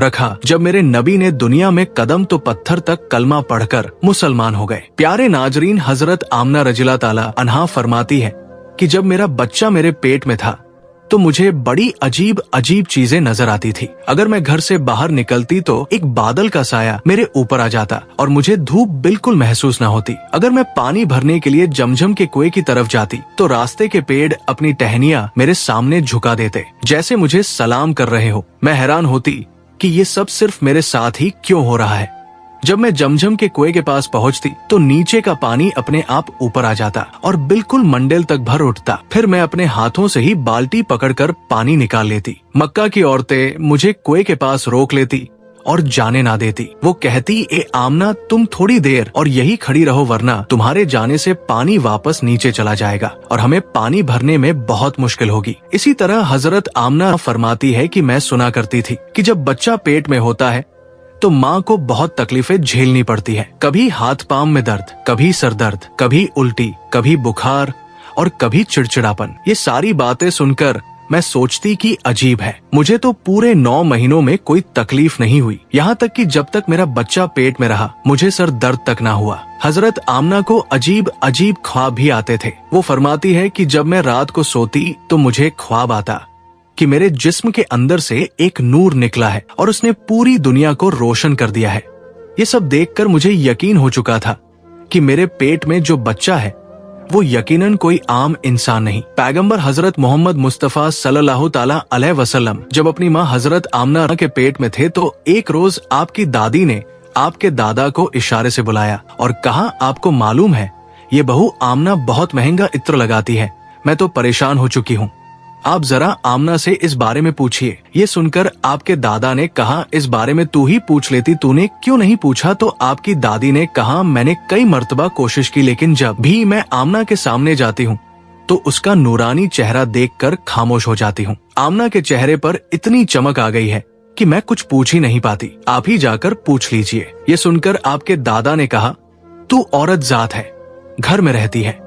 रखा जब मेरे नबी ने दुनिया में कदम तो पत्थर तक कलमा पढ़कर मुसलमान हो गए। प्यारे नाजरीन, हजरत आमना रज़ियल्लाहु ताला अन्हा फरमाती है कि जब मेरा बच्चा मेरे पेट में था तो मुझे बड़ी अजीब अजीब चीजें नजर आती थी। अगर मैं घर से बाहर निकलती तो एक बादल का साया मेरे ऊपर आ जाता और मुझे धूप बिल्कुल महसूस न होती। अगर मैं पानी भरने के लिए जमजम के कुएं की तरफ जाती तो रास्ते के पेड़ अपनी टहनियां मेरे सामने झुका देते, जैसे मुझे सलाम कर रहे हो। मैं हैरान होती कि ये सब सिर्फ मेरे साथ ही क्यों हो रहा है। जब मैं जमजम के कुएं के पास पहुंचती तो नीचे का पानी अपने आप ऊपर आ जाता और बिल्कुल मंडेल तक भर उठता। फिर मैं अपने हाथों से ही बाल्टी पकड़कर पानी निकाल लेती। मक्का की औरतें मुझे कुएं के पास रोक लेती और जाने ना देती। वो कहती, ए आमना, तुम थोड़ी देर और यही खड़ी रहो, वरना तुम्हारे जाने से पानी वापस नीचे चला जाएगा और हमें पानी भरने में बहुत मुश्किल होगी। इसी तरह हजरत आमना फरमाती है कि मैं सुना करती थी कि जब बच्चा पेट में होता है तो माँ को बहुत तकलीफें झेलनी पड़ती है। कभी हाथ पांव में दर्द, कभी सर दर्द, कभी उल्टी, कभी बुखार और कभी चिड़चिड़ापन। ये सारी बातें सुनकर मैं सोचती कि अजीब है, मुझे तो पूरे 9 महीनों में कोई तकलीफ नहीं हुई। यहाँ तक कि जब तक मेरा बच्चा पेट में रहा मुझे सर दर्द तक ना हुआ। हजरत आमना को अजीब अजीब ख्वाब भी आते थे। वो फरमाती है कि जब मैं रात को सोती तो मुझे ख्वाब आता कि मेरे जिस्म के अंदर से एक नूर निकला है और उसने पूरी दुनिया को रोशन कर दिया है। ये सब देखकर मुझे यकीन हो चुका था कि मेरे पेट में जो बच्चा है वो यकीनन कोई आम इंसान नहीं। पैगंबर हजरत मोहम्मद मुस्तफा सल्लल्लाहु ताला अलैहि वसल्लम जब अपनी माँ हजरत आमना के पेट में थे तो एक रोज आपकी दादी ने आपके दादा को इशारे से बुलाया और कहा, आपको मालूम है ये बहू आमना बहुत महंगा इत्र लगाती है, मैं तो परेशान हो चुकी हूँ, आप जरा आमना से इस बारे में पूछिए। ये सुनकर आपके दादा ने कहा, इस बारे में तू ही पूछ लेती, तूने क्यों नहीं पूछा? तो आपकी दादी ने कहा, मैंने कई मर्तबा कोशिश की, लेकिन जब भी मैं आमना के सामने जाती हूँ तो उसका नूरानी चेहरा देखकर खामोश हो जाती हूँ। आमना के चेहरे पर इतनी चमक आ गई है कि मैं कुछ पूछ ही नहीं पाती, आप ही जाकर पूछ लीजिए। ये सुनकर आपके दादा ने कहा, तू औरत जात है, घर में रहती है,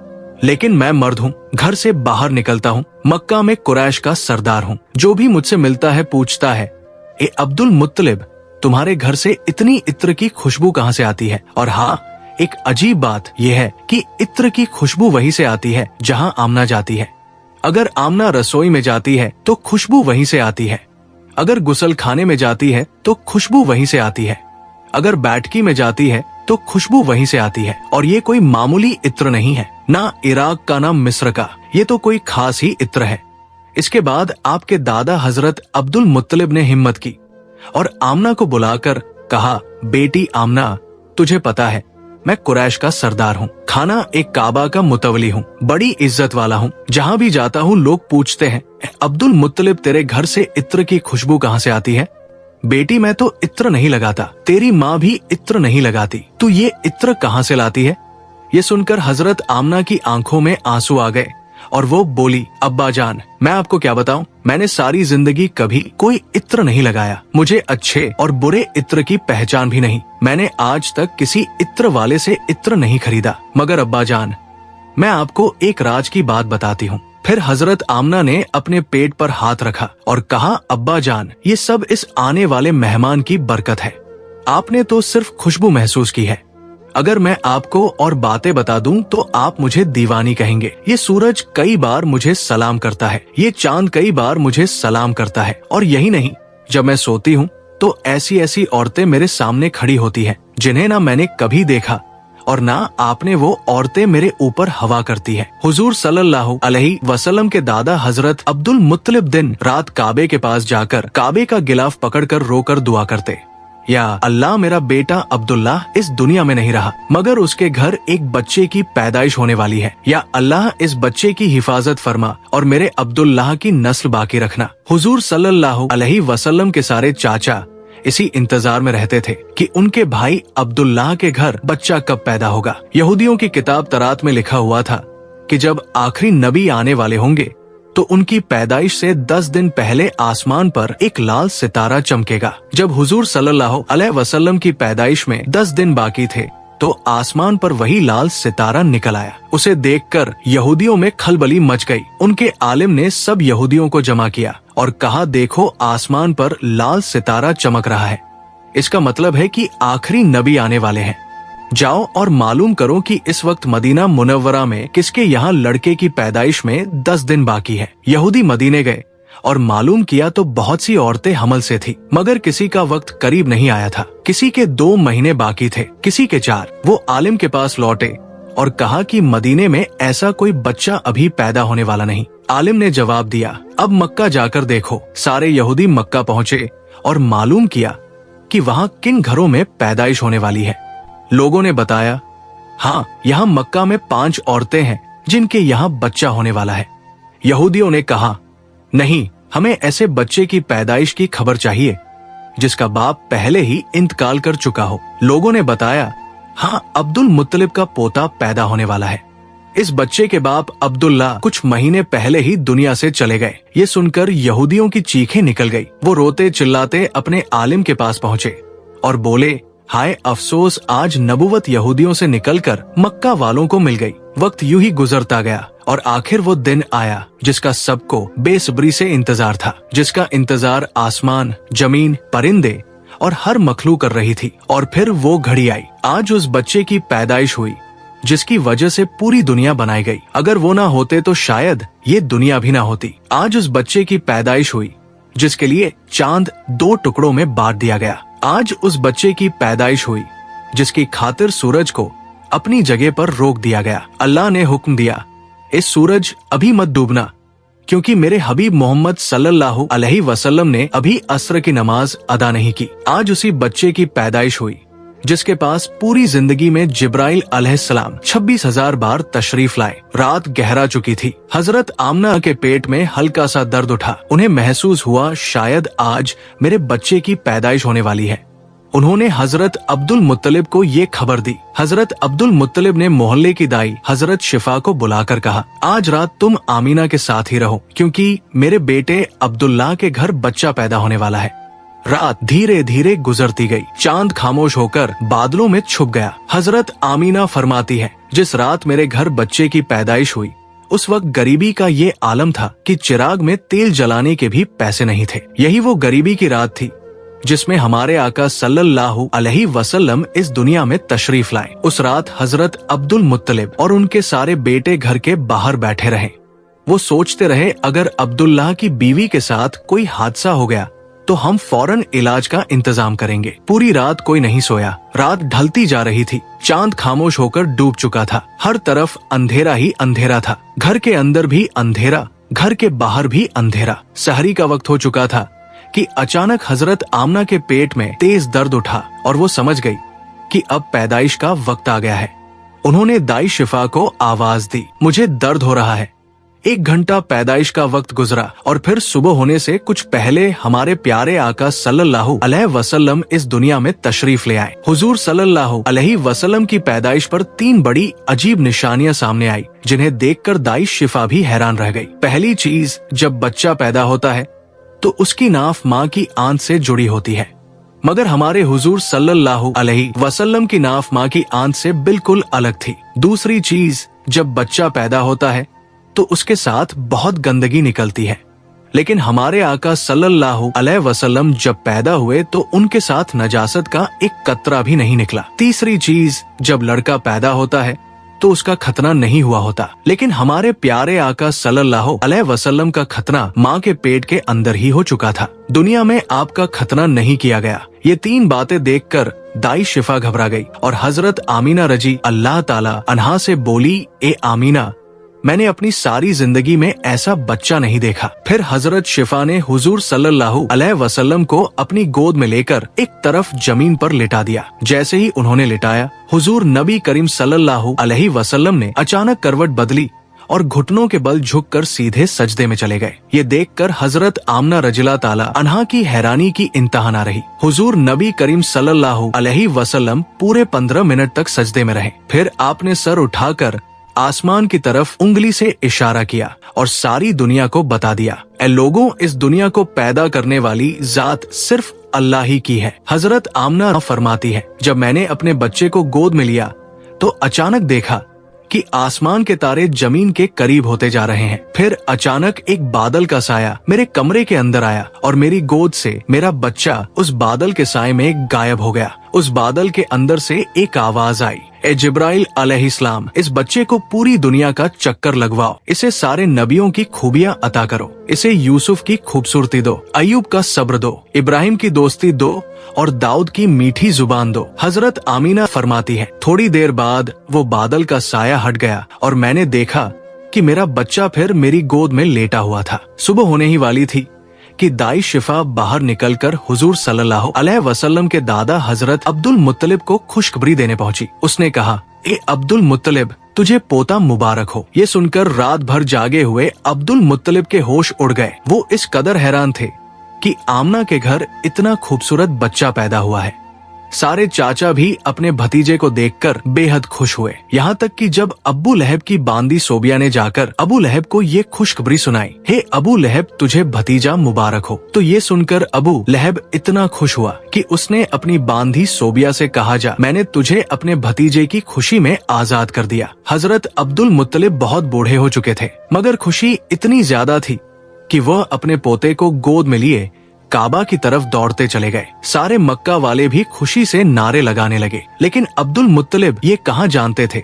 लेकिन मैं मर्द हूँ, घर से बाहर निकलता हूँ, मक्का में कुरैश का सरदार हूँ। जो भी मुझसे मिलता है पूछता है, ए अब्दुल मुत्तलिब, तुम्हारे घर से इतनी इत्र की खुशबू कहाँ से आती है? और हाँ, एक अजीब बात यह है कि इत्र की खुशबू वहीं से आती है जहाँ आमना जाती है। अगर आमना रसोई में जाती है तो खुशबू वहीं से आती है, अगर गुसल खाने में जाती है तो खुशबू वहीं से आती है, अगर बैठकी में जाती है तो खुशबू वहीं से आती है। और ये कोई मामूली इत्र नहीं है, ना इराक का ना मिस्र का, ये तो कोई खास ही इत्र है। इसके बाद आपके दादा हजरत अब्दुल मुत्तलिब ने हिम्मत की और आमना को बुलाकर कहा, बेटी आमना, तुझे पता है मैं कुरैश का सरदार हूँ, खाना एक काबा का मुतवली हूँ, बड़ी इज्जत वाला हूँ। जहाँ भी जाता हूँ लोग पूछते हैं, अब्दुल मुत्तलिब, तेरे घर से इत्र की खुशबू कहाँ से आती है? बेटी, मैं तो इत्र नहीं लगाता, तेरी माँ भी इत्र नहीं लगाती, तू ये इत्र कहाँ से लाती है? ये सुनकर हजरत आमना की आंखों में आंसू आ गए और वो बोली, अब्बा जान, मैं आपको क्या बताऊं, मैंने सारी जिंदगी कभी कोई इत्र नहीं लगाया, मुझे अच्छे और बुरे इत्र की पहचान भी नहीं, मैंने आज तक किसी इत्र वाले से इत्र नहीं खरीदा। मगर अब्बा जान, मैं आपको एक राज की बात बताती हूँ। फिर हजरत आमना ने अपने पेट पर हाथ रखा और कहा, अब्बा जान, ये सब इस आने वाले मेहमान की बरकत है, आपने तो सिर्फ खुशबू महसूस की है, अगर मैं आपको और बातें बता दूं तो आप मुझे दीवानी कहेंगे। ये सूरज कई बार मुझे सलाम करता है, ये चांद कई बार मुझे सलाम करता है, और यही नहीं, जब मैं सोती हूँ तो ऐसी ऐसी औरतें मेरे सामने खड़ी होती हैं जिन्हें ना मैंने कभी देखा और ना आपने वो औरतें मेरे ऊपर हवा करती है। हुजूर सल्लल्लाहु अलैहि वसल्लम के दादा हजरत अब्दुल मुत्तलिब दिन रात काबे के पास जाकर काबे का गिलाफ पकड़कर रोकर दुआ करते, या अल्लाह, मेरा बेटा अब्दुल्लाह इस दुनिया में नहीं रहा मगर उसके घर एक बच्चे की पैदाइश होने वाली है, या अल्लाह इस बच्चे की हिफाजत फरमा और मेरे अब्दुल्लाह की नस्ल बाकी रखना। हुजूर सल्लल्लाहु अलैहि वसल्लम के सारे चाचा इसी इंतजार में रहते थे कि उनके भाई अब्दुल्लाह के घर बच्चा कब पैदा होगा। यहूदियों की किताब तरात में लिखा हुआ था कि जब आखिरी नबी आने वाले होंगे तो उनकी पैदाइश से 10 दिन पहले आसमान पर एक लाल सितारा चमकेगा। जब हुजूर सल्लल्लाहु अलैहि वसल्लम की पैदाइश में 10 दिन बाकी थे तो आसमान पर वही लाल सितारा निकल आया। उसे देखकर यहूदियों में खलबली मच गई। उनके आलिम ने सब यहूदियों को जमा किया और कहा, देखो आसमान पर लाल सितारा चमक रहा है। इसका मतलब है कि आखिरी नबी आने वाले हैं। जाओ और मालूम करो कि इस वक्त मदीना मुनव्वरा में किसके यहाँ लड़के की पैदाइश में 10 दिन बाकी है। यहूदी मदीने गए और मालूम किया तो बहुत सी औरतें हमल से थी, मगर किसी का वक्त करीब नहीं आया था। किसी के 2 महीने बाकी थे, किसी के 4। वो आलिम के पास लौटे और कहा कि मदीने में ऐसा कोई बच्चा अभी पैदा होने वाला नहीं। आलिम ने जवाब दिया, अब मक्का जाकर देखो। सारे यहूदी मक्का पहुँचे और मालूम किया कि वहाँ किन घरों में पैदाइश होने वाली है। लोगों ने बताया, हाँ, यहाँ मक्का में 5 औरतें हैं जिनके यहाँ बच्चा होने वाला है। यहूदियों ने कहा, नहीं, हमें ऐसे बच्चे की पैदाइश की खबर चाहिए जिसका बाप पहले ही इंतकाल कर चुका हो। लोगों ने बताया, हाँ, अब्दुल मुत्तलिब का पोता पैदा होने वाला है। इस बच्चे के बाप अब्दुल्ला कुछ महीने पहले ही दुनिया से चले गए। ये सुनकर यहूदियों की चीखें निकल गई। वो रोते चिल्लाते अपने आलिम के पास पहुँचे और बोले, हाय अफसोस, आज नबुवत यहूदियों से निकलकर मक्का वालों को मिल गई। वक्त यूं ही गुजरता गया और आखिर वो दिन आया जिसका सबको बेसब्री से इंतजार था, जिसका इंतजार आसमान, जमीन, परिंदे और हर मखलूक कर रही थी। और फिर वो घड़ी आई। आज उस बच्चे की पैदाइश हुई जिसकी वजह से पूरी दुनिया बनाई गई। अगर वो ना होते तो शायद ये दुनिया भी ना होती। आज उस बच्चे की पैदाइश हुई जिसके लिए चांद 2 टुकड़ों में बांट दिया गया। आज उस बच्चे की पैदाइश हुई जिसकी खातिर सूरज को अपनी जगह पर रोक दिया गया। अल्लाह ने हुक्म दिया, इस सूरज अभी मत डूबना, क्योंकि मेरे हबीब मोहम्मद सल्लल्लाहु अलैहि वसल्लम ने अभी असर की नमाज अदा नहीं की। आज उसी बच्चे की पैदाइश हुई जिसके पास पूरी जिंदगी में जिब्राइल अलैहिस्सलाम 26,000 बार तशरीफ लाए। रात गहरा चुकी थी। हजरत आमना के पेट में हल्का सा दर्द उठा। उन्हें महसूस हुआ शायद आज मेरे बच्चे की पैदाइश होने वाली है। उन्होंने हजरत अब्दुल मुत्तलिब को ये खबर दी। हजरत अब्दुल मुत्तलिब ने मोहल्ले की दाई हजरत शिफा को बुलाकर कहा, आज रात तुम आमीना के साथ ही रहो, क्योंकि मेरे बेटे अब्दुल्ला के घर बच्चा पैदा होने वाला है। रात धीरे धीरे गुजरती गई। चांद खामोश होकर बादलों में छुप गया। हजरत आमीना फरमाती है, जिस रात मेरे घर बच्चे की पैदाइश हुई उस वक्त गरीबी का ये आलम था कि चिराग में तेल जलाने के भी पैसे नहीं थे। यही वो गरीबी की रात थी जिसमें हमारे आका सल्लल्लाहु अलैहि वसल्लम इस दुनिया में तशरीफ लाए। उस रात हजरत अब्दुल मुत्तलिब और उनके सारे बेटे घर के बाहर बैठे रहे। वो सोचते रहे, अगर अब्दुल्लाह की बीवी के साथ कोई हादसा हो गया तो हम फौरन इलाज का इंतजाम करेंगे। पूरी रात कोई नहीं सोया। रात ढलती जा रही थी। चांद खामोश होकर डूब चुका था। हर तरफ अंधेरा ही अंधेरा था। घर के अंदर भी अंधेरा, घर के बाहर भी अंधेरा। सहरी का वक्त हो चुका था कि अचानक हजरत आमना के पेट में तेज दर्द उठा और वो समझ गई कि अब पैदाइश का वक्त आ गया है। उन्होंने दाई शिफा को आवाज दी, मुझे दर्द हो रहा है। 1 घंटा पैदाइश का वक्त गुजरा और फिर सुबह होने से कुछ पहले हमारे प्यारे आका सल्लल्लाहु अलैहि वसल्लम इस दुनिया में तशरीफ ले आए। हुजूर सल्लल्लाहु अलैहि वसल्लम की पैदाइश पर 3 बड़ी अजीब निशानियां सामने आई, जिन्हें देखकर दाई शिफा भी हैरान रह गई। पहली चीज, जब बच्चा पैदा होता है तो उसकी नाफ माँ की आंत से जुड़ी होती है, मगर हमारे हुजूर सल्लल्लाहु अलैहि वसल्लम की नाफ माँ की आंत से बिल्कुल अलग थी। दूसरी चीज, जब बच्चा पैदा होता है तो उसके साथ बहुत गंदगी निकलती है, लेकिन हमारे आका सल्लल्लाहु अलैहि वसल्लम जब पैदा हुए तो उनके साथ नजासत का एक कतरा भी नहीं निकला। तीसरी चीज, जब लड़का पैदा होता है तो उसका खतना नहीं हुआ होता, लेकिन हमारे प्यारे आका सल्लल्लाहु अलैहि वसल्लम का खतना माँ के पेट के अंदर ही हो चुका था। दुनिया में आपका खतना नहीं किया गया। ये 3 बातें देखकर दाई शिफा घबरा गई और हजरत आमीना रजी अल्लाह ताला अन्हा से बोली, ए आमीना, मैंने अपनी सारी जिंदगी में ऐसा बच्चा नहीं देखा। फिर हजरत शिफा ने हुजूर सल्लल्लाहु अलैहि वसल्लम को अपनी गोद में लेकर एक तरफ जमीन पर लिटा दिया। जैसे ही उन्होंने लिटाया, हुजूर नबी करीम सल्लल्लाहु अलैहि वसल्लम ने अचानक करवट बदली और घुटनों के बल झुककर सीधे सजदे में चले गए। ये देखकर हजरत आमना रजिला ताला अन्हा की हैरानी की इंतहा न रही। हुजूर नबी करीम सल्लल्लाहु अलैहि वसल्लम पूरे 15 मिनट तक सजदे में रहे। फिर आपने सर उठाकर आसमान की तरफ उंगली से इशारा किया और सारी दुनिया को बता दिया, ए लोगों, इस दुनिया को पैदा करने वाली जात सिर्फ अल्लाह ही की है। हजरत आमना फरमाती है, जब मैंने अपने बच्चे को गोद में लिया तो अचानक देखा कि आसमान के तारे जमीन के करीब होते जा रहे हैं। फिर अचानक एक बादल का साया मेरे कमरे के अंदर आया और मेरी गोद से मेरा बच्चा उस बादल के साए में गायब हो गया। उस बादल के अंदर से एक आवाज आई, ए जिब्राइल अलैहिस्सलाम, इस बच्चे को पूरी दुनिया का चक्कर लगवाओ, इसे सारे नबियों की खूबियां अता करो, इसे यूसुफ की खूबसूरती दो, अय्यूब का सब्र दो, इब्राहिम की दोस्ती दो और दाऊद की मीठी जुबान दो। हजरत आमीना फरमाती है, थोड़ी देर बाद वो बादल का साया हट गया और मैंने देखा कि मेरा बच्चा फिर मेरी गोद में लेटा हुआ था। सुबह होने ही वाली थी कि दाई शिफा बाहर निकलकर हुजूर सल्लल्लाहु अलैहि वसल्लम के दादा हजरत अब्दुल मुत्तलिब को खुशखबरी देने पहुंची। उसने कहा, ए अब्दुल मुत्तलिब, तुझे पोता मुबारक हो। ये सुनकर रात भर जागे हुए अब्दुल मुत्तलिब के होश उड़ गए। वो इस कदर हैरान थे कि आमना के घर इतना खूबसूरत बच्चा पैदा हुआ है। सारे चाचा भी अपने भतीजे को देखकर बेहद खुश हुए। यहाँ तक कि जब अब्बू लहब की बांदी सोबिया ने जाकर अबू लहब को ये खुशखबरी सुनाई, हे अबू लहब, तुझे भतीजा मुबारक हो, तो ये सुनकर अबू लहब इतना खुश हुआ कि उसने अपनी बांदी सोबिया से कहा, जा, मैंने तुझे अपने भतीजे की खुशी में आजाद कर दिया। हजरत अब्दुल मुत्तलिब बहुत बूढ़े हो चुके थे, मगर खुशी इतनी ज्यादा थी कि वह अपने पोते को गोद में लिए काबा की तरफ दौड़ते चले गए। सारे मक्का वाले भी खुशी से नारे लगाने लगे, लेकिन अब्दुल मुत्तलिब ये कहाँ जानते थे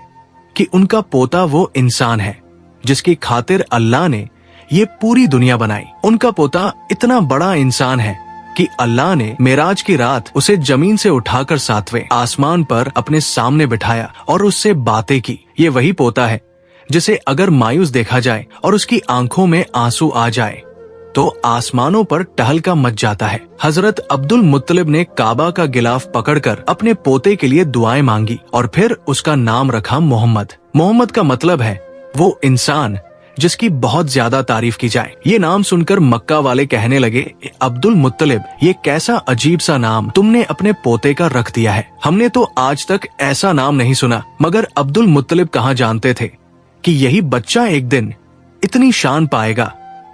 कि उनका पोता वो इंसान है जिसकी खातिर अल्लाह ने ये पूरी दुनिया बनाई। उनका पोता इतना बड़ा इंसान है कि अल्लाह ने मेराज की रात उसे जमीन से उठाकर 7वें आसमान पर अपने सामने बिठाया और उससे बातें की। ये वही पोता है जिसे अगर मायूस देखा जाए और उसकी आंखों में आंसू आ जाए तो आसमानों पर टहलका मच जाता है। हजरत अब्दुल मुत्तलिब ने काबा का गिलाफ पकड़कर अपने पोते के लिए दुआएं मांगी और फिर उसका नाम रखा मोहम्मद। मोहम्मद का मतलब है वो इंसान जिसकी बहुत ज्यादा तारीफ की जाए। ये नाम सुनकर मक्का वाले कहने लगे, अब्दुल मुत्तलिब, ये कैसा अजीब सा नाम तुमने अपने पोते का रख दिया है, हमने तो आज तक ऐसा नाम नहीं सुना। मगर अब्दुल मुत्तलिब कहाँ जानते थे कि यही बच्चा एक दिन इतनी शान पाएगा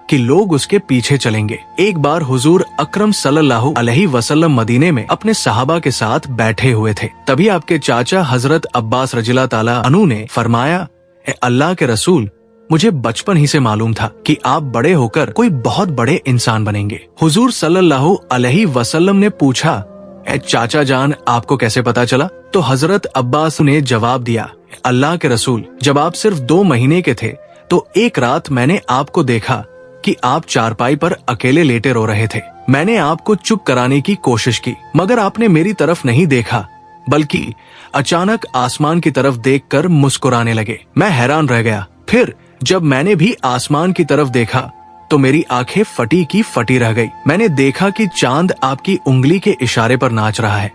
कि लोग उसके पीछे चलेंगे। एक बार हुजूर अकरम सल्लल्लाहु अलैहि वसल्लम मदीने में अपने सहाबा के साथ बैठे हुए थे। तभी आपके चाचा हजरत अब्बास रज़ियल्लाहु ताला अन्हु ने फरमाया, ए अल्लाह के रसूल, मुझे बचपन ही से मालूम था कि आप बड़े होकर कोई बहुत बड़े इंसान बनेंगे। हुजूर सल्लल्लाहु अलैहि वसल्लम ने पूछा, ए चाचा जान, आपको कैसे पता चला? तो हजरत अब्बास ने जवाब दिया, अल्लाह के रसूल, जब आप सिर्फ 2 महीने के थे तो एक रात मैंने आपको देखा कि आप चारपाई पर अकेले लेटे रो रहे थे। मैंने आपको चुप कराने की कोशिश की, मगर आपने मेरी तरफ नहीं देखा, बल्कि अचानक आसमान की तरफ देखकर मुस्कुराने लगे। मैं हैरान रह गया। फिर जब मैंने भी आसमान की तरफ देखा तो मेरी आंखें फटी की फटी रह गई। मैंने देखा कि चांद आपकी उंगली के इशारे पर नाच रहा है।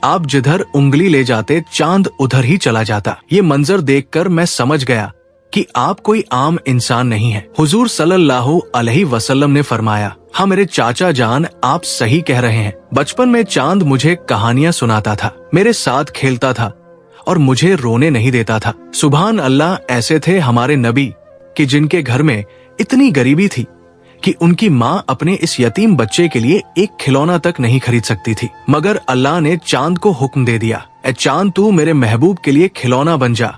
आप जिधर उंगली ले जाते चांद उधर ही चला जाता। ये मंजर देखकर मैं समझ गया कि आप कोई आम इंसान नहीं है। हुजूर सल्लल्लाहु अलैहि वसल्लम ने फरमाया, हाँ मेरे चाचा जान, आप सही कह रहे हैं। बचपन में चांद मुझे कहानियां सुनाता था, मेरे साथ खेलता था और मुझे रोने नहीं देता था। सुभान अल्लाह, ऐसे थे हमारे नबी कि जिनके घर में इतनी गरीबी थी कि उनकी माँ अपने इस यतीम बच्चे के लिए एक खिलौना तक नहीं खरीद सकती थी, मगर अल्लाह ने चांद को हुक्म दे दिया, ए चांद, तू मेरे महबूब के लिए खिलौना बन जा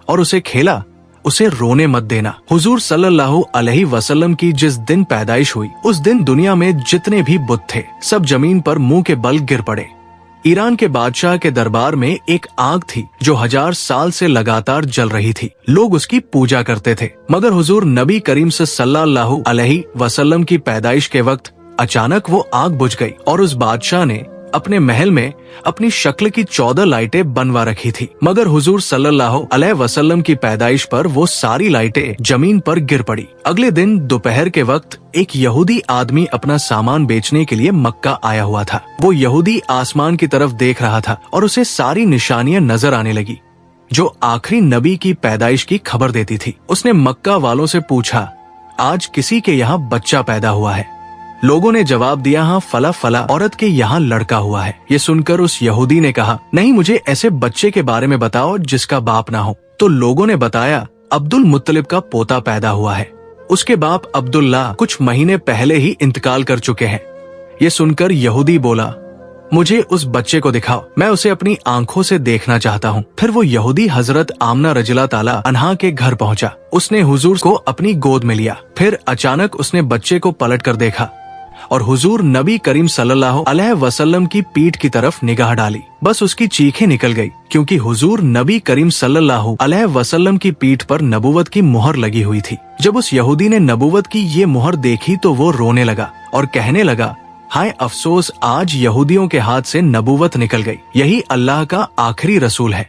और उसे खेला, उसे रोने मत देना। हुजूर सल्लल्लाहु अलैहि वसल्लम की जिस दिन पैदाइश हुई उस दिन दुनिया में जितने भी बुत थे सब जमीन पर मुंह के बल गिर पड़े। ईरान के बादशाह के दरबार में एक आग थी जो 1000 साल से लगातार जल रही थी। लोग उसकी पूजा करते थे, मगर हुजूर नबी करीम सल्लल्लाहु अलैहि वसल्लम की पैदाइश के वक्त अचानक वो आग बुझ गई और उस बादशाह ने अपने महल में अपनी शक्ल की 14 लाइटें बनवा रखी थी, मगर हुजूर सल्लल्लाहु अलैहि वसल्लम की पैदाइश पर वो सारी लाइटें जमीन पर गिर पड़ी। अगले दिन दोपहर के वक्त एक यहूदी आदमी अपना सामान बेचने के लिए मक्का आया हुआ था। वो यहूदी आसमान की तरफ देख रहा था और उसे सारी निशानियां नजर आने लगी जो आखिरी नबी की पैदाइश की खबर देती थी। उसने मक्का वालों से पूछा, आज किसी के यहाँ बच्चा पैदा हुआ है? लोगों ने जवाब दिया, हाँ फला फला औरत के यहाँ लड़का हुआ है। ये सुनकर उस यहूदी ने कहा, नहीं, मुझे ऐसे बच्चे के बारे में बताओ जिसका बाप ना हो। तो लोगों ने बताया, अब्दुल मुत्तलिब का पोता पैदा हुआ है। उसके बाप अब्दुल्ला कुछ महीने पहले ही इंतकाल कर चुके हैं। ये सुनकर यहूदी बोला, मुझे उस बच्चे को दिखाओ, मैं उसे अपनी आंखों से देखना चाहता हूँ। फिर वो यहूदी हजरत आमना रज़ियल्लाहु ताला अन्हा के घर पहुँचा। उसने हुजूर को अपनी गोद में लिया। फिर अचानक उसने बच्चे को पलट कर देखा और हुजूर नबी करीम सल्लल्लाहु अलैहि वसल्लम की पीठ की तरफ निगाह डाली। बस उसकी चीखें निकल गई, क्योंकि हुजूर नबी करीम सल्लल्लाहु अलैहि वसल्लम की पीठ पर नबूवत की मुहर लगी हुई थी। जब उस यहूदी ने नबूवत की ये मुहर देखी तो वो रोने लगा और कहने लगा, हाय अफसोस, आज यहूदियों के हाथ से नबूवत निकल गई। यही अल्लाह का आखिरी रसूल है।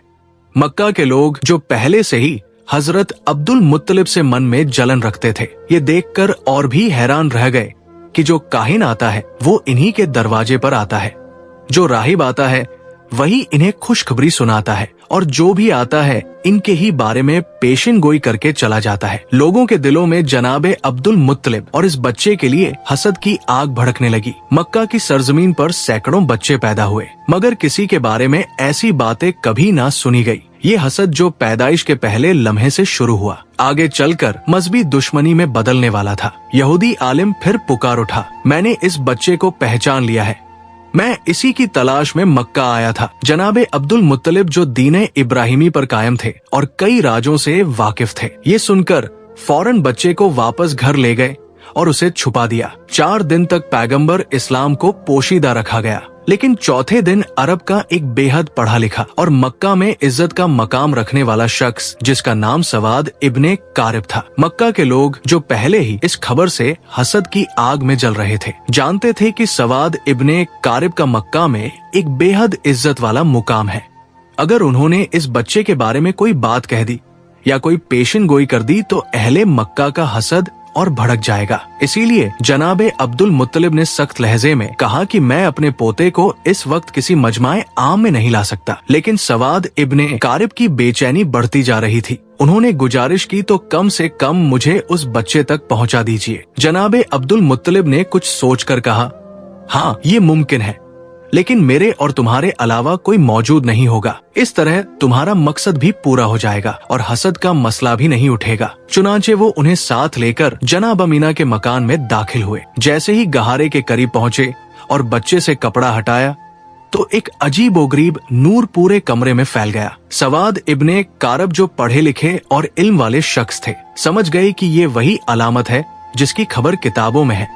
मक्का के लोग जो पहले से ही हजरत अब्दुल मुत्तलिब से मन में जलन रखते थे, ये देखकर और भी हैरान रह गए कि जो काहिन आता है वो इन्हीं के दरवाजे पर आता है, जो राहिब आता है वही इन्हें खुशखबरी सुनाता है, और जो भी आता है इनके ही बारे में पेशिन गोई करके चला जाता है। लोगों के दिलों में जनाबे अब्दुल मुत्तलिब और इस बच्चे के लिए हसद की आग भड़कने लगी। मक्का की सरजमीन पर सैकड़ों बच्चे पैदा हुए, मगर किसी के बारे में ऐसी बातें कभी ना सुनी गई। ये हसद जो पैदाइश के पहले लम्हे से शुरू हुआ, आगे चलकर मजहबी दुश्मनी में बदलने वाला था। यहूदी आलिम फिर पुकार उठा, मैंने इस बच्चे को पहचान लिया है, मैं इसी की तलाश में मक्का आया था। जनाबे अब्दुल मुत्तलिब जो दीने इब्राहिमी पर कायम थे और कई राजों से वाकिफ थे, ये सुनकर फौरन बच्चे को वापस घर ले गए और उसे छुपा दिया। 4 दिन तक पैगंबर इस्लाम को पोशीदा रखा गया, लेकिन चौथे दिन अरब का एक बेहद पढ़ा लिखा और मक्का में इज्जत का मकाम रखने वाला शख्स, जिसका नाम सवाद इब्ने कारिब था। मक्का के लोग जो पहले ही इस खबर से हसद की आग में जल रहे थे, जानते थे कि सवाद इब्ने कारिब का मक्का में एक बेहद इज्जत वाला मुकाम है। अगर उन्होंने इस बच्चे के बारे में कोई बात कह दी या कोई पेशिन गोई कर दी तो अहले मक्का का हसद और भड़क जाएगा। इसीलिए जनाबे अब्दुल मुत्तलिब ने सख्त लहजे में कहा कि मैं अपने पोते को इस वक्त किसी मजमाए आम में नहीं ला सकता। लेकिन सवाद इब्ने कारिब की बेचैनी बढ़ती जा रही थी। उन्होंने गुजारिश की तो कम से कम मुझे उस बच्चे तक पहुंचा दीजिए। जनाबे अब्दुल मुत्तलिब ने कुछ सोचकर कहा, हाँ ये मुमकिन है, लेकिन मेरे और तुम्हारे अलावा कोई मौजूद नहीं होगा। इस तरह तुम्हारा मकसद भी पूरा हो जाएगा और हसद का मसला भी नहीं उठेगा। चुनांचे वो उन्हें साथ लेकर जनाब अमीना के मकान में दाखिल हुए। जैसे ही गहारे के करीब पहुँचे और बच्चे से कपड़ा हटाया तो एक अजीबोगरीब नूर पूरे कमरे में फैल गया। सवाद इब्ने कारिब जो पढ़े लिखे और इल्म वाले शख्स थे, समझ गए कि ये वही अलामत है जिसकी खबर किताबों में है।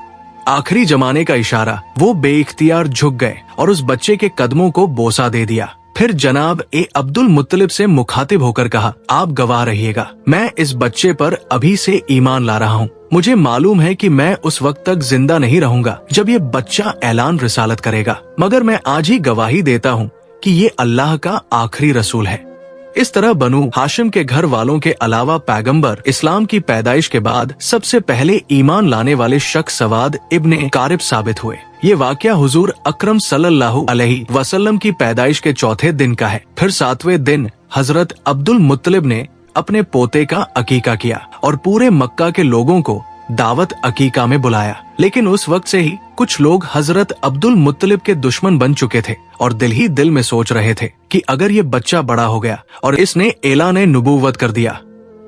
आखिरी जमाने का इशारा, वो बेइख्तियार झुक गए और उस बच्चे के कदमों को बोसा दे दिया। फिर जनाब अब्दुल मुत्तलिब से मुखातिब होकर कहा, आप गवाह रहिएगा, मैं इस बच्चे पर अभी से ईमान ला रहा हूँ। मुझे मालूम है कि मैं उस वक्त तक जिंदा नहीं रहूंगा जब ये बच्चा ऐलान रिसालत करेगा, मगर मैं आज ही गवाही देता हूँ कि ये अल्लाह का आखिरी रसूल है। इस तरह बनु हाशिम के घर वालों के अलावा पैगंबर इस्लाम की पैदाइश के बाद सबसे पहले ईमान लाने वाले शख्स सवाद इब्ने कारिब साबित हुए। ये वाकया हुजूर अकरम सल्लल्लाहु अलैहि वसल्लम की पैदाइश के चौथे दिन का है। फिर 7वें दिन हजरत अब्दुल मुत्तलिब ने अपने पोते का अकीका किया और पूरे मक्का के लोगों को दावत अकीका में बुलाया। लेकिन उस वक्त से ही कुछ लोग हजरत अब्दुल मुत्तलिब के दुश्मन बन चुके थे और दिल ही दिल में सोच रहे थे कि अगर ये बच्चा बड़ा हो गया और इसने ऐलान नबूवत कर दिया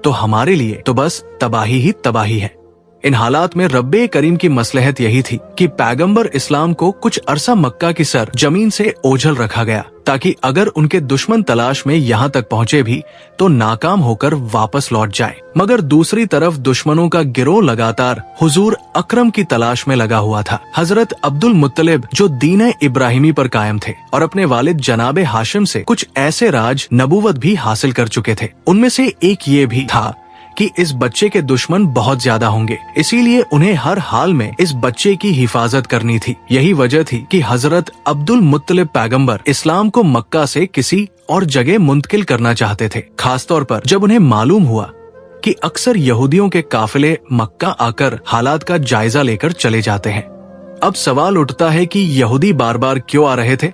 तो हमारे लिए तो बस तबाही ही तबाही है। इन हालात में रब्बे करीम की मसलहत यही थी कि पैगंबर इस्लाम को कुछ अरसा मक्का की सर जमीन से ओझल रखा गया, ताकि अगर उनके दुश्मन तलाश में यहाँ तक पहुँचे भी तो नाकाम होकर वापस लौट जाए। मगर दूसरी तरफ दुश्मनों का गिरोह लगातार हुजूर अकरम की तलाश में लगा हुआ था। हजरत अब्दुल मुत्तलिब जो दीन इब्राहिमी पर कायम थे और अपने वालिद जनाबे हाशिम से कुछ ऐसे राज नबूवत भी हासिल कर चुके थे, उनमें से एक ये भी था कि इस बच्चे के दुश्मन बहुत ज्यादा होंगे, इसीलिए उन्हें हर हाल में इस बच्चे की हिफाजत करनी थी। यही वजह थी कि हजरत अब्दुल मुत्तलिब पैगंबर इस्लाम को मक्का से किसी और जगह मुंतकिल करना चाहते थे, खासतौर पर जब उन्हें मालूम हुआ कि अक्सर यहूदियों के काफिले मक्का आकर हालात का जायजा लेकर चले जाते हैं। अब सवाल उठता है कि यहूदी बार बार क्यों आ रहे थे?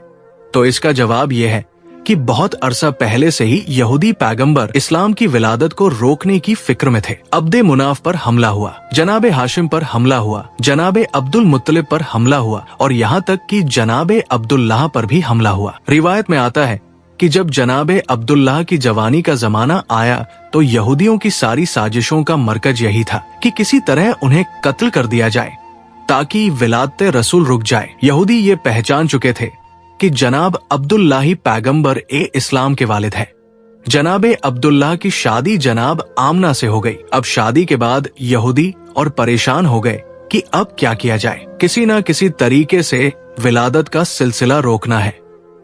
तो इसका जवाब ये है कि बहुत अरसा पहले से ही यहूदी पैगंबर इस्लाम की विलादत को रोकने की फिक्र में थे। अब्दे मुनाफ पर हमला हुआ, जनाबे हाशिम पर हमला हुआ, जनाबे अब्दुल मुत्तलिब पर हमला हुआ और यहाँ तक कि जनाबे अब्दुल्लाह पर भी हमला हुआ। रिवायत में आता है कि जब जनाबे अब्दुल्लाह की जवानी का जमाना आया तो यहूदियों की सारी साजिशों का मरकज यही था कि किसी तरह उन्हें कत्ल कर दिया जाए ताकि विलादत रसूल रुक जाए। यहूदी ये पहचान चुके थे कि जनाब अब्दुल्लाह ही पैगंबर ए इस्लाम के वालिद है। जनाबे अब्दुल्लाह की शादी जनाब आमना से हो गई। अब शादी के बाद यहूदी और परेशान हो गए कि अब क्या किया जाए, किसी न किसी तरीके से विलादत का सिलसिला रोकना है।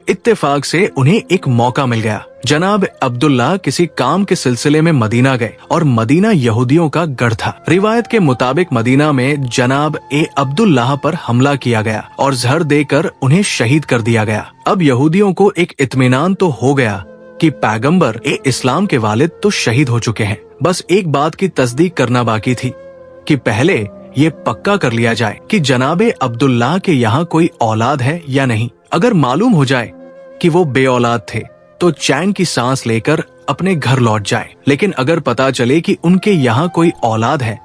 इत्तेफाक से उन्हें एक मौका मिल गया। जनाब अब्दुल्लाह किसी काम के सिलसिले में मदीना गए और मदीना यहूदियों का गढ़ था। रिवायत के मुताबिक मदीना में जनाब ए अब्दुल्लाह पर हमला किया गया और जहर देकर उन्हें शहीद कर दिया गया। अब यहूदियों को एक इत्मीनान तो हो गया कि पैगंबर ए इस्लाम के वालिद तो शहीद हो चुके हैं। बस एक बात की तस्दीक करना बाकी थी कि पहले ये पक्का कर लिया जाए कि जनाबे अब्दुल्लाह के यहाँ कोई औलाद है या नहीं। अगर मालूम हो जाए कि वो बे औलाद थे तो चैन की सांस लेकर अपने घर लौट जाए, लेकिन अगर पता चले कि उनके यहाँ कोई औलाद है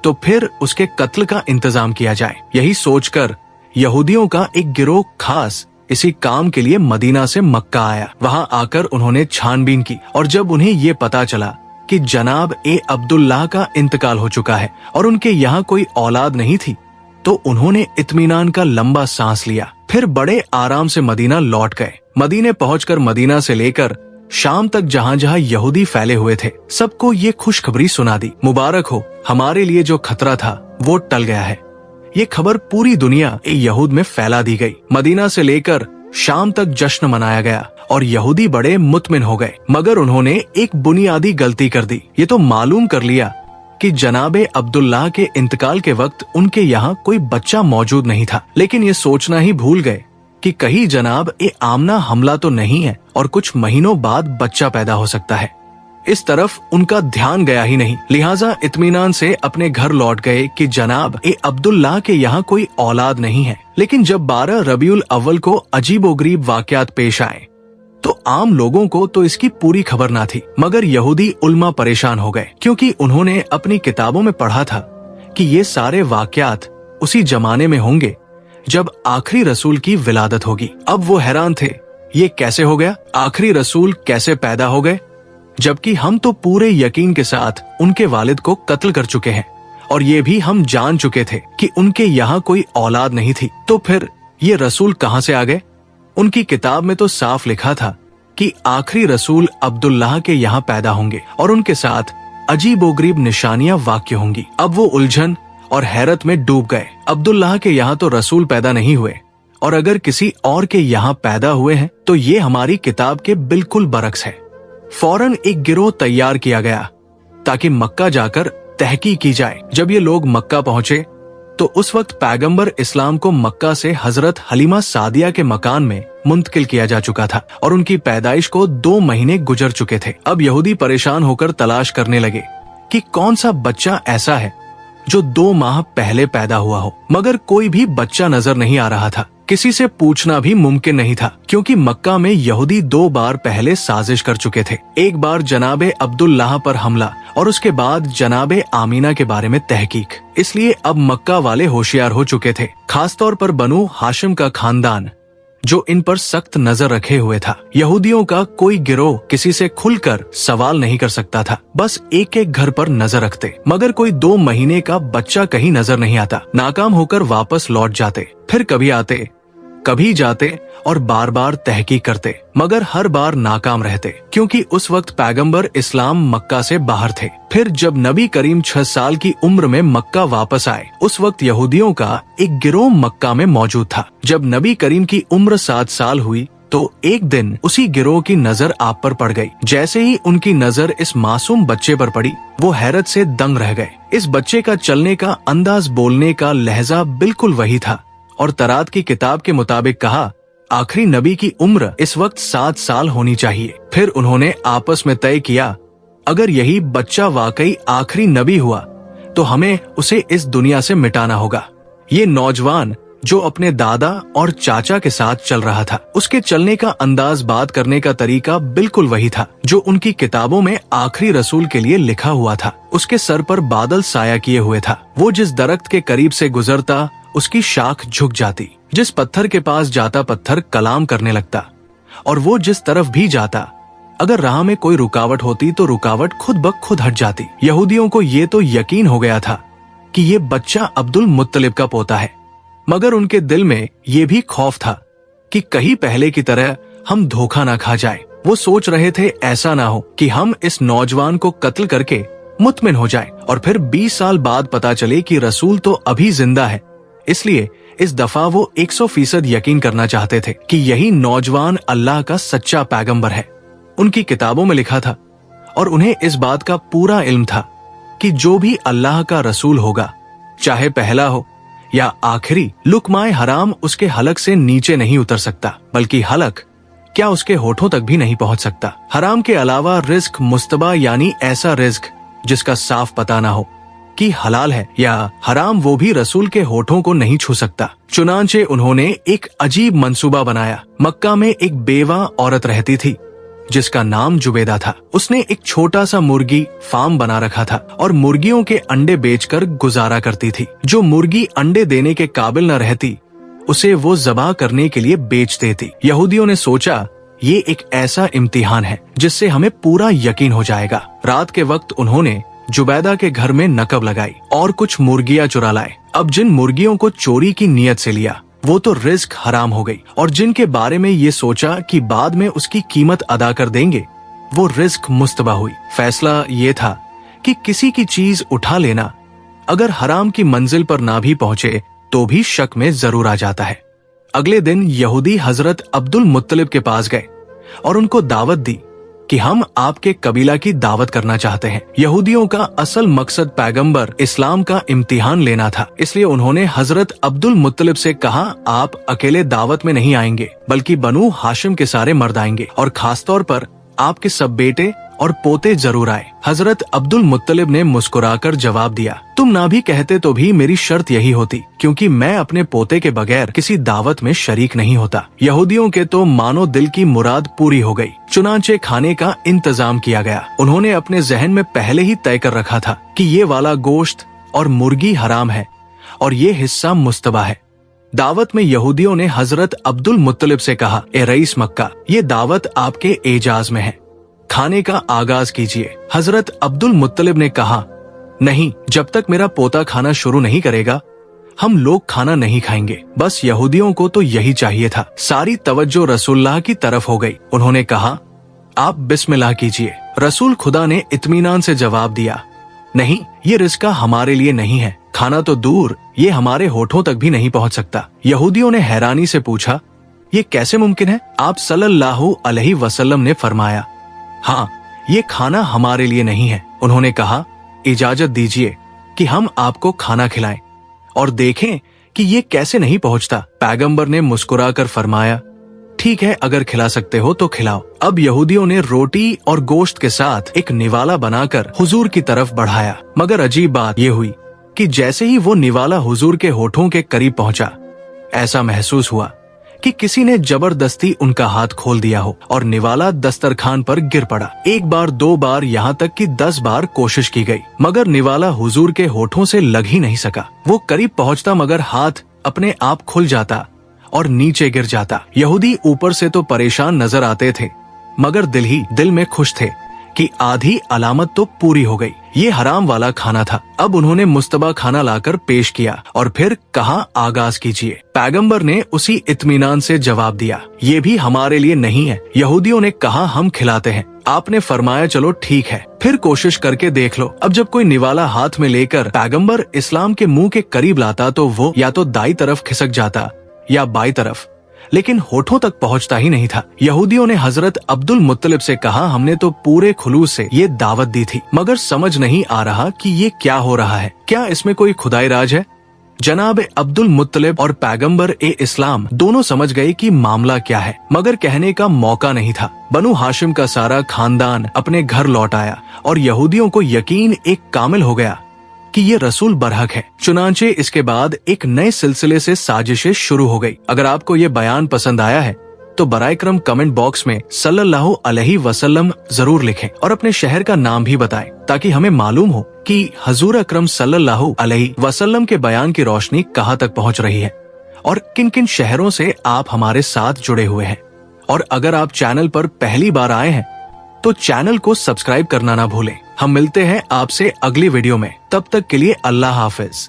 तो फिर उसके कत्ल का इंतजाम किया जाए। यही सोचकर यहूदियों का एक गिरोह खास इसी काम के लिए मदीना से मक्का आया। वहाँ आकर उन्होंने छानबीन की और जब उन्हें ये पता चला कि जनाब ए अब्दुल्लाह का इंतकाल हो चुका है और उनके यहाँ कोई औलाद नहीं थी तो उन्होंने इत्मीनान का लंबा सांस लिया। फिर बड़े आराम से मदीना लौट गए। मदीने पहुंचकर मदीना से लेकर शाम तक जहाँ जहाँ यहूदी फैले हुए थे सबको ये खुशखबरी सुना दी। मुबारक हो, हमारे लिए जो खतरा था वो टल गया है। ये खबर पूरी दुनिया यहूद में फैला दी गई। मदीना से लेकर शाम तक जश्न मनाया गया और यहूदी बड़े मुतमिन हो गए, मगर उन्होंने एक बुनियादी गलती कर दी। ये तो मालूम कर लिया कि जनाबे अब्दुल्लाह के इंतकाल के वक्त उनके यहाँ कोई बच्चा मौजूद नहीं था, लेकिन ये सोचना ही भूल गए कि कहीं जनाब ए आमना हमला तो नहीं है और कुछ महीनों बाद बच्चा पैदा हो सकता है। इस तरफ उनका ध्यान गया ही नहीं, लिहाजा इत्मीनान से अपने घर लौट गए कि जनाब ए अब्दुल्लाह के यहाँ कोई औलाद नहीं है। लेकिन जब 12 रबीउल अव्वल को अजीबोगरीब वाकयात पेश आए तो आम लोगों को तो इसकी पूरी खबर ना थी, मगर यहूदी उल्मा परेशान हो गए क्योंकि उन्होंने अपनी किताबों में पढ़ा था कि ये सारे वाकयात उसी जमाने में होंगे जब आखिरी रसूल की विलादत होगी। अब वो हैरान थे, ये कैसे हो गया, आखिरी रसूल कैसे पैदा हो गए, जबकि हम तो पूरे यकीन के साथ उनके वालिद को कत्ल कर चुके हैं और ये भी हम जान चुके थे कि उनके यहाँ कोई औलाद नहीं थी, तो फिर ये रसूल कहाँ से आ गए। उनकी किताब में तो साफ लिखा था कि आखिरी रसूल अब्दुल्लाह के यहाँ पैदा होंगे और उनके साथ अजीबोगरीब निशानियां वाक़ होंगी। अब वो उलझन और हैरत में डूब गए। अब्दुल्लाह के यहाँ तो रसूल पैदा नहीं हुए और अगर किसी और के यहाँ पैदा हुए हैं तो ये हमारी किताब के बिल्कुल बरक्स है। फौरन एक गिरोह तैयार किया गया ताकि मक्का जाकर तहकीक की जाए। जब ये लोग मक्का पहुँचे तो उस वक्त पैगंबर इस्लाम को मक्का से हजरत हलीमा सादिया के मकान में मुंतकिल किया जा चुका था और उनकी पैदाइश को 2 महीने गुजर चुके थे। अब यहूदी परेशान होकर तलाश करने लगे कि कौन सा बच्चा ऐसा है जो 2 माह पहले पैदा हुआ हो, मगर कोई भी बच्चा नजर नहीं आ रहा था। किसी से पूछना भी मुमकिन नहीं था क्योंकि मक्का में यहूदी 2 बार पहले साजिश कर चुके थे। एक बार जनाबे अब्दुल्लाह पर हमला और उसके बाद जनाबे आमीना के बारे में तहकीक। इसलिए अब मक्का वाले होशियार हो चुके थे, खासतौर पर बनु हाशिम का खानदान जो इन पर सख्त नजर रखे हुए था। यहूदियों का कोई गिरोह किसी से खुलकर सवाल नहीं कर सकता था, बस एक एक घर पर नजर रखते, मगर कोई 2 महीने का बच्चा कहीं नजर नहीं आता। नाकाम होकर वापस लौट जाते, फिर कभी आते कभी जाते और बार बार तहकीक करते, मगर हर बार नाकाम रहते क्योंकि उस वक्त पैगंबर इस्लाम मक्का से बाहर थे। फिर जब नबी करीम 6 साल की उम्र में मक्का वापस आए, उस वक्त यहूदियों का एक गिरोह मक्का में मौजूद था। जब नबी करीम की उम्र 7 साल हुई तो एक दिन उसी गिरोह की नजर आप पर पड़ गई। जैसे ही उनकी नजर इस मासूम बच्चे पर पड़ी, वो हैरत से दंग रह गए। इस बच्चे का चलने का अंदाज, बोलने का लहजा बिल्कुल वही था और तरात की किताब के मुताबिक कहा आखिरी नबी की उम्र इस वक्त 7 साल होनी चाहिए। फिर उन्होंने आपस में तय किया अगर यही बच्चा वाकई आखिरी नबी हुआ तो हमें उसे इस दुनिया से मिटाना होगा। ये नौजवान जो अपने दादा और चाचा के साथ चल रहा था, उसके चलने का अंदाज, बात करने का तरीका बिल्कुल वही था जो उनकी किताबों में आखिरी रसूल के लिए लिखा हुआ था। उसके सर पर बादल साया किए हुए था। वो जिस दरख्त के करीब से गुजरता उसकी शाख झुक जाती, जिस पत्थर के पास जाता पत्थर कलाम करने लगता और वो जिस तरफ भी जाता, अगर राह में कोई रुकावट होती तो रुकावट खुद ब खुद हट जाती। यहूदियों को ये तो यकीन हो गया था कि ये बच्चा अब्दुल मुत्तलिब का पोता है, मगर उनके दिल में ये भी खौफ था कि कहीं पहले की तरह हम धोखा ना खा जाए। वो सोच रहे थे ऐसा ना हो कि हम इस नौजवान को कत्ल करके मुतमिन हो जाए और फिर 20 साल बाद पता चले कि रसूल तो अभी जिंदा है। इसलिए इस दफा वो 100% यकीन करना चाहते थे कि यही नौजवान अल्लाह का सच्चा पैगंबर है। उनकी किताबों में लिखा था और उन्हें इस बात का पूरा इल्म था कि जो भी अल्लाह का रसूल होगा, चाहे पहला हो या आखिरी, लुकमाए हराम उसके हलक से नीचे नहीं उतर सकता, बल्कि हलक क्या उसके होठों तक भी नहीं पहुंच सकता। हराम के अलावा रिस्क मुस्तबा यानी ऐसा रिस्क जिसका साफ पता ना हो कि हलाल है या हराम, वो भी रसूल के होठों को नहीं छू सकता। चुनांचे उन्होंने एक अजीब मंसूबा बनाया। मक्का में एक बेवा औरत रहती थी जिसका नाम जुबैदा था। उसने एक छोटा सा मुर्गी फार्म बना रखा था और मुर्गियों के अंडे बेचकर गुजारा करती थी। जो मुर्गी अंडे देने के काबिल न रहती, उसे वो ज़बा करने के लिए बेच देती। यहूदियों ने सोचा ये एक ऐसा इम्तिहान है जिससे हमें पूरा यकीन हो जाएगा। रात के वक्त उन्होंने जुबैदा के घर में नकब लगाई और कुछ मुर्गियां चुरा लाए। अब जिन मुर्गियों को चोरी की नीयत से लिया वो तो रिस्क हराम हो गई, और जिनके बारे में ये सोचा कि बाद में उसकी कीमत अदा कर देंगे, वो रिस्क मुस्तबा हुई। फैसला ये था कि किसी की चीज उठा लेना अगर हराम की मंजिल पर ना भी पहुंचे तो भी शक में जरूर आ जाता है। अगले दिन यहूदी हजरत अब्दुल मुत्तलिब के पास गए और उनको दावत दी कि हम आपके कबीला की दावत करना चाहते हैं। यहूदियों का असल मकसद पैगंबर इस्लाम का इम्तिहान लेना था, इसलिए उन्होंने हजरत अब्दुल मुत्तलिब से कहा, आप अकेले दावत में नहीं आएंगे, बल्कि बनु हाशिम के सारे मर्द आएंगे और खासतौर पर आपके सब बेटे और पोते जरूर आए। हजरत अब्दुल मुत्तलिब ने मुस्कुराकर जवाब दिया, तुम ना भी कहते तो भी मेरी शर्त यही होती, क्योंकि मैं अपने पोते के बगैर किसी दावत में शरीक नहीं होता। यहूदियों के तो मानो दिल की मुराद पूरी हो गई। चुनांचे खाने का इंतजाम किया गया। उन्होंने अपने जहन में पहले ही तय कर रखा था कि ये वाला गोश्त और मुर्गी हराम है और ये हिस्सा मुस्तबा है। दावत में यहूदियों ने हजरत अब्दुल मुत्तलिब से कहा, ए रईस मक्का, ये दावत आपके एजाज में है, खाने का आगाज कीजिए। हजरत अब्दुल मुत्तलिब ने कहा, नहीं, जब तक मेरा पोता खाना शुरू नहीं करेगा हम लोग खाना नहीं खाएंगे। बस यहूदियों को तो यही चाहिए था। सारी तवज्जो रसूलुल्लाह की तरफ हो गई। उन्होंने कहा, आप बिस्मिल्लाह कीजिए। रसूल खुदा ने इत्मीनान से जवाब दिया, नहीं, ये रिज़्क़ हमारे लिए नहीं है, खाना तो दूर, ये हमारे होठों तक भी नहीं पहुंच सकता। यहूदियों ने हैरानी से पूछा, ये कैसे मुमकिन है? आप सल्लल्लाहु अलैहि वसल्लम ने फरमाया, हाँ, ये खाना हमारे लिए नहीं है। उन्होंने कहा, इजाजत दीजिए कि हम आपको खाना खिलाएं और देखें कि ये कैसे नहीं पहुंचता। पैगंबर ने मुस्कुराकर फरमाया, ठीक है, अगर खिला सकते हो तो खिलाओ। अब यहूदियों ने रोटी और गोश्त के साथ एक निवाला बनाकर हुजूर की तरफ बढ़ाया, मगर अजीब बात ये हुई कि जैसे ही वो निवाला हुजूर के होठों के करीब पहुंचा, ऐसा महसूस हुआ कि किसी ने जबरदस्ती उनका हाथ खोल दिया हो और निवाला दस्तरखान पर गिर पड़ा। एक बार, दो बार, यहाँ तक कि 10 बार कोशिश की गई, मगर निवाला हुजूर के होठों से लग ही नहीं सका। वो करीब पहुंचता मगर हाथ अपने आप खुल जाता और नीचे गिर जाता। यहूदी ऊपर से तो परेशान नजर आते थे, मगर दिल ही दिल में खुश थे कि आधी अलामत तो पूरी हो गई। ये हराम वाला खाना था। अब उन्होंने मुस्तबा खाना लाकर पेश किया और फिर कहा, आगाज कीजिए। पैगंबर ने उसी इत्मीनान से जवाब दिया, ये भी हमारे लिए नहीं है। यहूदियों ने कहा, हम खिलाते हैं। आपने फरमाया, चलो ठीक है, फिर कोशिश करके देख लो। अब जब कोई निवाला हाथ में लेकर पैगंबर इस्लाम के मुंह के करीब लाता तो वो या तो दाई तरफ खिसक जाता या बाई तरफ, लेकिन होठों तक पहुंचता ही नहीं था। यहूदियों ने हजरत अब्दुल मुत्तलिब से कहा, हमने तो पूरे खुलूस से ये दावत दी थी, मगर समझ नहीं आ रहा कि ये क्या हो रहा है। क्या इसमें कोई खुदाई राज है? जनाब अब्दुल मुत्तलिब और पैगंबर ए इस्लाम दोनों समझ गए कि मामला क्या है, मगर कहने का मौका नहीं था। बनु हाशिम का सारा खानदान अपने घर लौट आया और यहूदियों को यकीन एक कामिल हो गया कि ये रसूल बरहक है। चुनांचे इसके बाद एक नए सिलसिले से साजिशें शुरू हो गई। अगर आपको ये बयान पसंद आया है तो बराए करम कमेंट बॉक्स में सल्लल्लाहु अलैहि वसल्लम जरूर लिखें और अपने शहर का नाम भी बताएं, ताकि हमें मालूम हो कि हजूर अकरम सल्लल्लाहु अलैहि वसल्लम के बयान की रोशनी कहाँ तक पहुँच रही है और किन किन शहरों से आप हमारे साथ जुड़े हुए हैं। और अगर आप चैनल पर पहली बार आए हैं तो चैनल को सब्सक्राइब करना ना भूलें। हम मिलते हैं आपसे अगली वीडियो में, तब तक के लिए अल्लाह हाफिज।